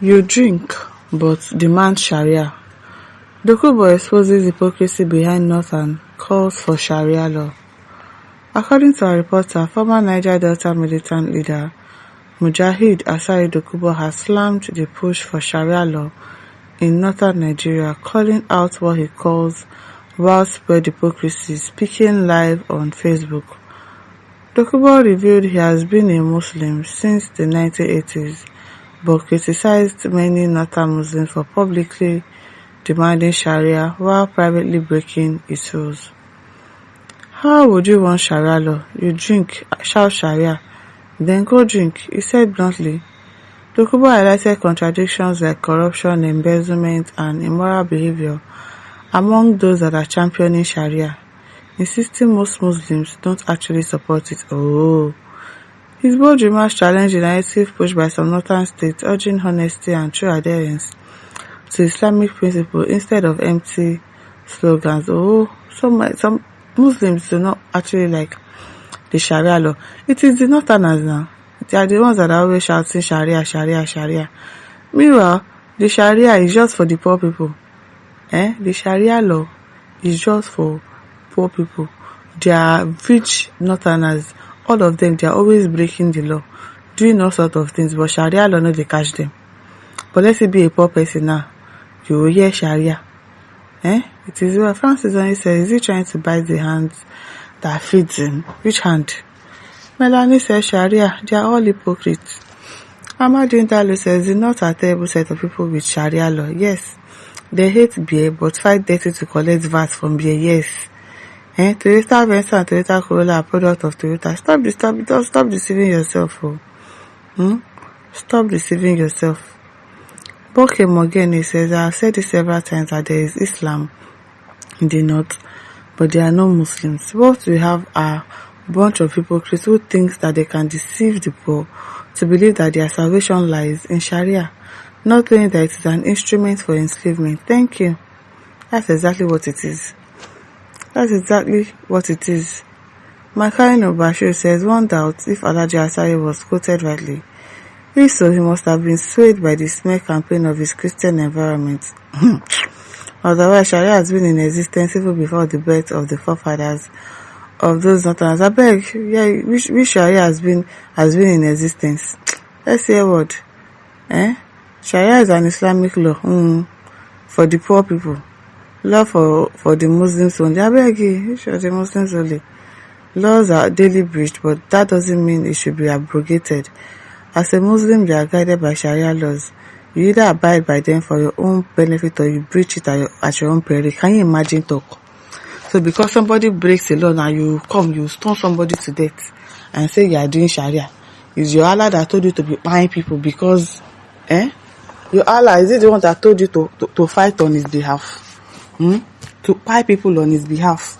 You drink, but demand Sharia. Dokubo exposes hypocrisy behind North and calls for Sharia law. According to a reporter, former Niger Delta militant leader Mujahid Asari Dokubo has slammed the push for Sharia law in northern Nigeria, calling out what he calls widespread hypocrisy, speaking live on Facebook. Dokubo revealed he has been a Muslim since the 1980s, but criticized many northern Muslims for publicly demanding Sharia while privately breaking its rules. How would you want Sharia law? You drink, shout Sharia, then go drink, he said bluntly. Dokubo highlighted contradictions like corruption, embezzlement, and immoral behavior among those that are championing Sharia, insisting most Muslims don't actually support it. His bold remarks challenged the narrative pushed by some northern states, urging honesty and true adherence to Islamic principles instead of empty slogans. Some Muslims do not actually like the Sharia law. It is the northerners now. They are the ones that are always shouting Sharia, Sharia, Sharia. Meanwhile, the Sharia is just for the poor people. The Sharia law is just for poor people. They are rich northerners. All of them, they are always breaking the law, doing all sorts of things, but Sharia law no dey catch them. But let's say be a poor person now, you will hear Sharia. It is well. Francis only says, is he trying to bite the hand that feeds him? Which hand? Melanie says Sharia, they are all hypocrites. Amadou Dalo says, the North are a terrible set of people with Sharia law. Yes, they hate beer, but fight dirty to collect VAT from beer. Yes. Toyota Venza and Toyota Corolla are product of Toyota. Stop deceiving yourself. Stop deceiving yourself. Boke Mogene says, I have said this several times that there is Islam in the North, but there are no Muslims. What we have are a bunch of hypocrites who think that they can deceive the poor to believe that their salvation lies in Sharia, not knowing that it is an instrument for enslavement. Thank you. That's exactly what it is. That's exactly what it is. Makaino Bashir says, one doubt if Alhaji Asari was quoted rightly. If so, he must have been swayed by the smear campaign of his Christian environment. Otherwise, Sharia has been in existence even before the birth of the forefathers of those northerners. I beg, which Sharia has been in existence? Let's hear what. Sharia is an Islamic law for the poor people. Law for the Muslims only. I beg you, for the Muslims only. Laws are daily breached, but that doesn't mean it should be abrogated. As a Muslim, you are guided by Sharia laws. You either abide by them for your own benefit or you breach it at your own peril. Can you imagine talk? So because somebody breaks a law now, you stone somebody to death and say you are doing Sharia. Is your Allah that told you to be buying people because, your Allah, is it the one that told you to fight on his behalf? To buy people on his behalf?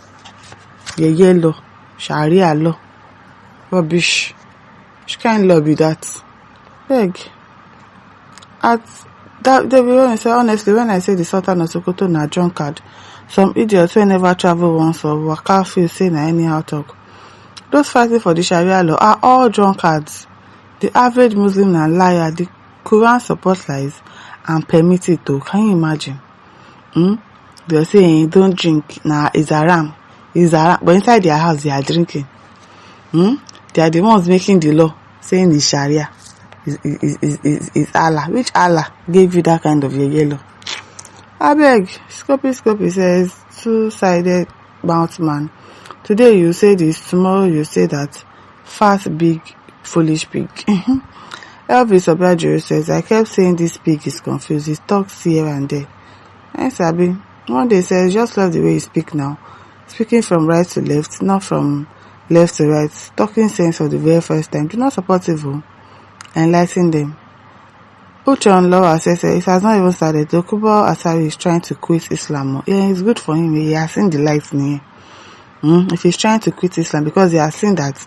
Yeah, law, Sharia law, rubbish. Which kind of law be that? Beg. Honestly, when I say the Sultan of Sokoto na drunkard, some idiots who never travel once or waka feel say na anyhow talk. Those fighting for the Sharia law are all drunkards. The average Muslim na liar. The Quran supports lies and permits it to. Can you imagine? They're saying don't drink. Nah, it's haram. It's haram. But inside their house they are drinking. They are the ones making the law, saying it's Sharia. Is Allah. Which Allah gave you that kind of yellow? I beg. Scopy says, two-sided mouth man. Today you say this, tomorrow you say that. Fat, big, foolish pig. Elvis Obiajuru says, I kept saying this pig is confused. He talks here and there. Sabi. One day says, just love the way you speak now. Speaking from right to left, not from left to right. Talking sense for the very first time. Do not support evil. Enlighten them. Uchon Law says it has not even started. Dokubo Asari is trying to quit Islam. Yeah, it's good for him. He has seen the light in here. If he's trying to quit Islam because they have seen that,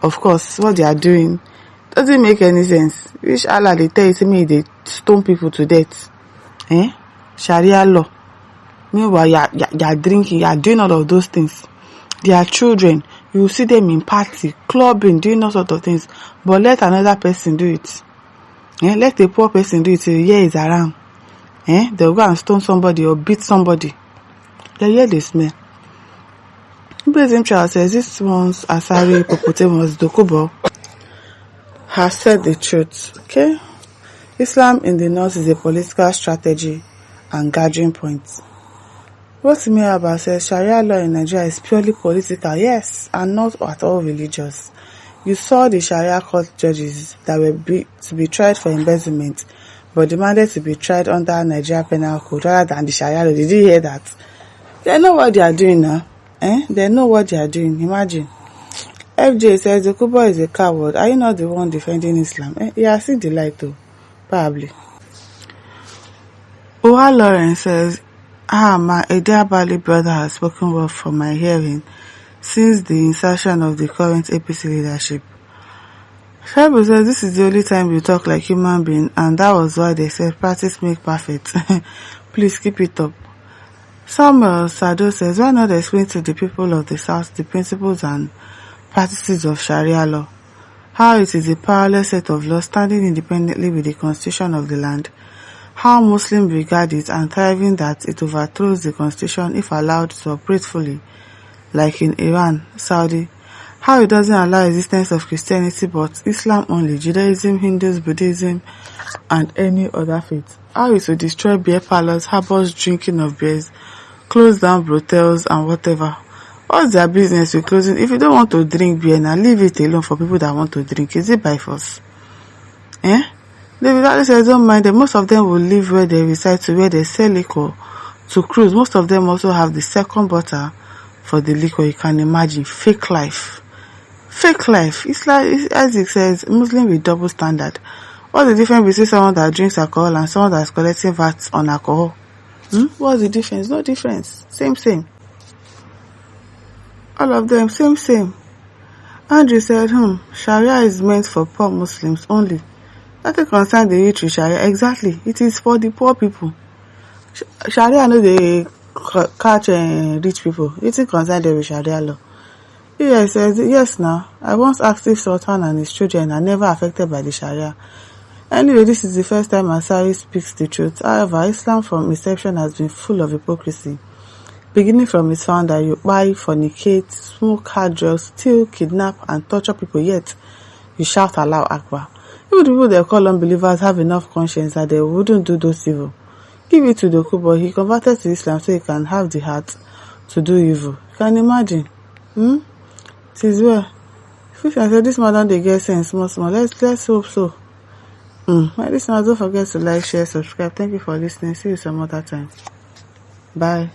of course, what they are doing doesn't make any sense. Which Allah they tell you to me they stone people to death? Sharia law. Meanwhile, you are drinking, you are doing all of those things. They are children. You see them in party, clubbing, doing all sorts of things. But let another person do it. Let a poor person do it till hear is around. They'll go and stone somebody or beat somebody. They hear the smell. Ibezim Charles says this one's Asari hippopotamus Dokubo has said the truth. Okay? Islam in the north is a political strategy and gathering point. Rotimi Abba says Sharia law in Nigeria is purely political, yes, and not at all religious. You saw the Sharia court judges that were to be tried for embezzlement, but demanded to be tried under Nigeria Penal Code rather than the Sharia law. Did you hear that? They know what they are doing now. They know what they are doing. Imagine. FJ says Dokubo is a coward. Are you not the one defending Islam? Yeah, I see the light though. Probably. Oha Lawrence says, my Ediabali brother has spoken well from my hearing since the insertion of the current APC leadership. Shaibu says this is the only time you talk like human being, and that was why they said practice make perfect. Please keep it up. Samuel Sado says, why not explain to the people of the South the principles and practices of Sharia law? How it is a parallel set of laws standing independently with the constitution of the land. How Muslims regard it and thriving that it overthrows the constitution if allowed to operate fully, like in Iran, Saudi. How it doesn't allow existence of Christianity but Islam only, Judaism, Hindus, Buddhism, and any other faith. How it will destroy beer parlors, harbors drinking of beers, close down brothels and whatever. What's their business with closing? If you don't want to drink beer, now leave it alone for people that want to drink. Is it by force? David says don't mind them. Most of them will live where they reside to where they sell liquor to cruise. Most of them also have the second bottle for the liquor. You can imagine. Fake life. Fake life. It's like Isaac says, Muslim with double standard. What's the difference between someone that drinks alcohol and someone that's collecting VAT on alcohol? What's the difference? No difference. Same. All of them, same. Andrew said, Sharia is meant for poor Muslims only. Nothing concern the rich with Sharia. Exactly. It is for the poor people. Sharia no they catch rich people. It is concerned them with Sharia law. He says, yes now. I once asked if Sultan and his children are never affected by the Sharia. Anyway, this is the first time Asari speaks the truth. However, Islam from inception has been full of hypocrisy. Beginning from its founder, you buy, fornicate, smoke hard drugs, steal, kidnap, and torture people, yet you shout Allahu Akbar. Even the people they call unbelievers have enough conscience that they wouldn't do those evil. Give it to Dokubo. He converted to Islam so he can have the heart to do evil. You can imagine. It is well. If I say this man they get sense small. Let's hope so. My listeners, don't forget to like, share, subscribe. Thank you for listening. See you some other time. Bye.